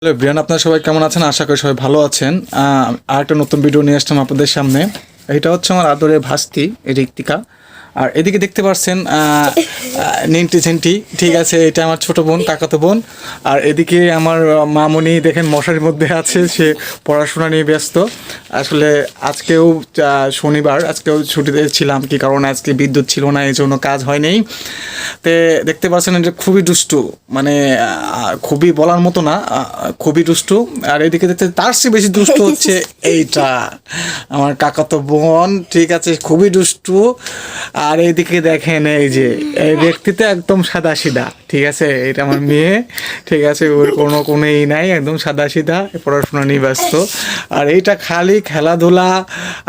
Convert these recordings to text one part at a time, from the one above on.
Hello Brian, আপনারা সবাই কেমন আছেন? আশা করি সবাই ভালো আছেন। আর একটা নতুন ভিডিও নিয়ে আসলাম আপনাদের সামনে। এটা হচ্ছে আমার আদরের ভাস্তি ঋত্বিকা। আর এদিকে দেখতে পাচ্ছেন নিন্টি ঝেন্টি, ঠিক আছে, এটা আমার ছোট বোন, কাকাতো বোন। আর এদিকে আমার মামনি দেখেন মশারির মধ্যে আছে, সে পড়াশোনা নিয়ে ব্যস্ত। আসলে আজকেও শনিবার, আজকেও ছুটিতে ছিলাম, কি কারণে আজকে বিদ্যুৎ ছিল না, এই জন্য কাজ হয়নি। তে দেখতে পাচ্ছেন এটা খুবই দুষ্টু, মানে খুবই বলার মতো না, খুবই দুষ্টু। আর এদিকে দেখতে তার চেয়ে বেশি দুষ্টু হচ্ছে এইটা আমার কাকাতো বোন, ঠিক আছে, খুবই দুষ্টু। আর এইদিকে দেখেন এই যে এই ব্যক্তিতে একদম সাদা সিধা, ঠিক আছে, এটা আমার মেয়ে, ঠিক আছে, ওর কোনো ই নাই, একদম সাদা সিধা, পড়াশোনা নিয়ে ব্যস্ত। আর এইটা খালি খেলাধুলা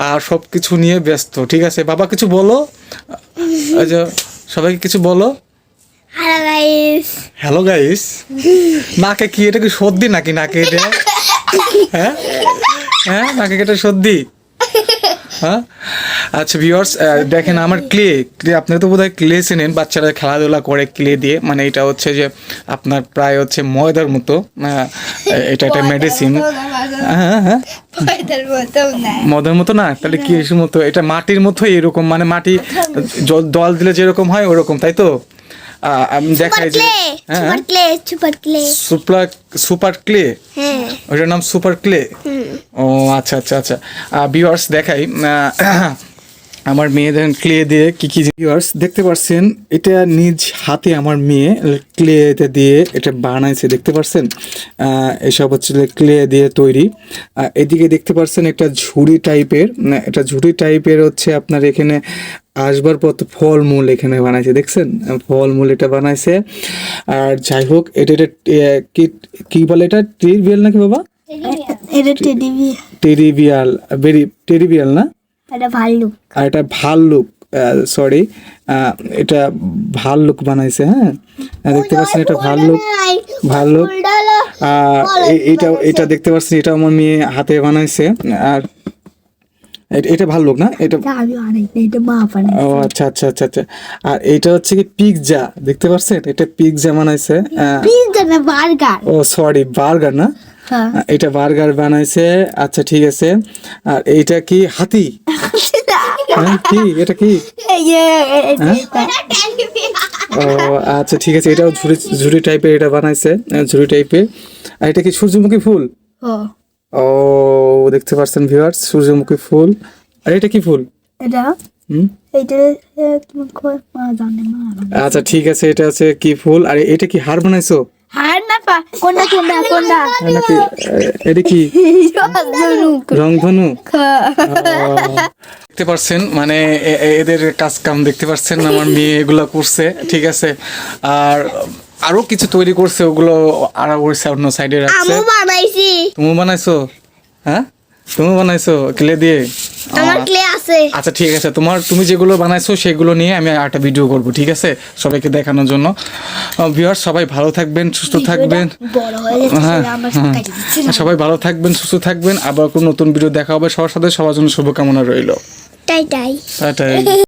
আর সব কিছু নিয়ে ব্যস্ত, ঠিক আছে। বাবা কিছু বলো, আচ্ছা সবাইকে কিছু বলো। Hello guys. Hello guys. নাকে কি, এটা কি সর্দি নাকি নাকে এটা? হ্যাঁ হ্যাঁ, নাকে এটা সর্দি? হ্যাঁ, আচ্ছা ভিউয়ার্স, দেখেন আমার ক্লে, আপনি তো বোধহয় ক্লে চেনেন, বাচ্চারা খেলাধুলা করে ক্লে দিয়ে, মানে এটা হচ্ছে যে আপনার প্রায় হচ্ছে ময়দার মতো, এটা একটা মেডিসিন। হ্যাঁ হ্যাঁ, ময়দার মতো না, তাহলে কি মতো, এটা মাটির মতো এরকম, মানে মাটি জল দিলে যেরকম হয় ওরকম, তাই তো? আমি দেখাই যে সুপার ক্লে, ওটার নাম সুপার ক্লে। ও আচ্ছা আচ্ছা আচ্ছা, ভিউয়ার্স দেখাই আমার মেয়ে দেখেন ক্লে দিয়ে কি কি। ভিউয়ার্স দেখতে পাচ্ছেন, এটা নিজ হাতে আমার মেয়ে ক্লেতে দিয়ে এটা বানাইছে, দেখতে পাচ্ছেন, এসব হচ্ছে ক্লে দিয়ে তৈরি। এদিকে দেখতে পাচ্ছেন একটা ঝুড়ি টাইপের, এটা ঝুড়ি টাইপের হচ্ছে আপনার এখানে আসবার পথ ফলমূল এখানে বানাইছে, দেখছেন, ফলমূল এটা বানাইছে। আর যাই হোক, এটা কি বলে, এটা টেরিবিয়াল নাকি বাবা? এটা টেরিবিয়াল না, এটা ভাল্লুক। আর এটা ভাল্লুক, সরি, এটা ভাল্লুক বানাইছে। হ্যাঁ, দেখতে পাচ্ছেন এটা ভাল্লুক। এটা দেখতে পাচ্ছেন, এটা আমার মেয়ে হাতে বানাইছে। আর এটা ভাল্লুক না, এটা ও আচ্ছা আচ্ছা আচ্ছা আচ্ছা। আর এটা হচ্ছে কি পিৎজা, দেখতে পাচ্ছেন, এটা পিৎজা বানাইছে। ও সরি, বার্গার না, এটা বার্গার বানাইছে। আচ্ছা ঠিক আছে। আর এইটা কি হাতি? কি এটা কি? ও আচ্ছা ঠিক আছে, এটাও ঝুড়ি টাইপের এটা বানাইছে, ঝুড়ি টাইপের। আর এটা কি সূর্যমুখী ফুল? ও দেখতে পাচ্ছেন ভিউয়ার্স, সূর্যমুখী ফুল। আর এটা কি ফুল? আচ্ছা ঠিক আছে, এটা আছে কি ফুল? আর এটা কি হার বানাইছো? এটা কি রংধনু? দেখতে পাচ্ছেন, মানে এদের কাজ কাম দেখতে পাচ্ছেন, আমার মেয়ে এগুলো করছে, ঠিক আছে। আর আরো কিছু তৈরি করছে, ওগুলো আর অন্য সাইডে রাখছে। তুমি বানাইছো? হ্যাঁ, তুমি বানাইছো ক্লে দিয়ে? আমার ক্লে আছে। আচ্ছা ঠিক আছে, তুমি যেগুলো বানাইছো সেগুলো নিয়ে আমি একটা ভিডিও করব, ঠিক আছে, সবাইকে দেখানোর জন্য। ভিউয়ার্স সবাই ভালো থাকবেন, সুস্থ থাকবেন। হ্যাঁ, সবাই ভালো থাকবেন, সুস্থ থাকবেন। আবার কোনো নতুন ভিডিও দেখা হবে সবার সাথে, সবার জন্য শুভকামনা রইল। টাই টাই। টাটা।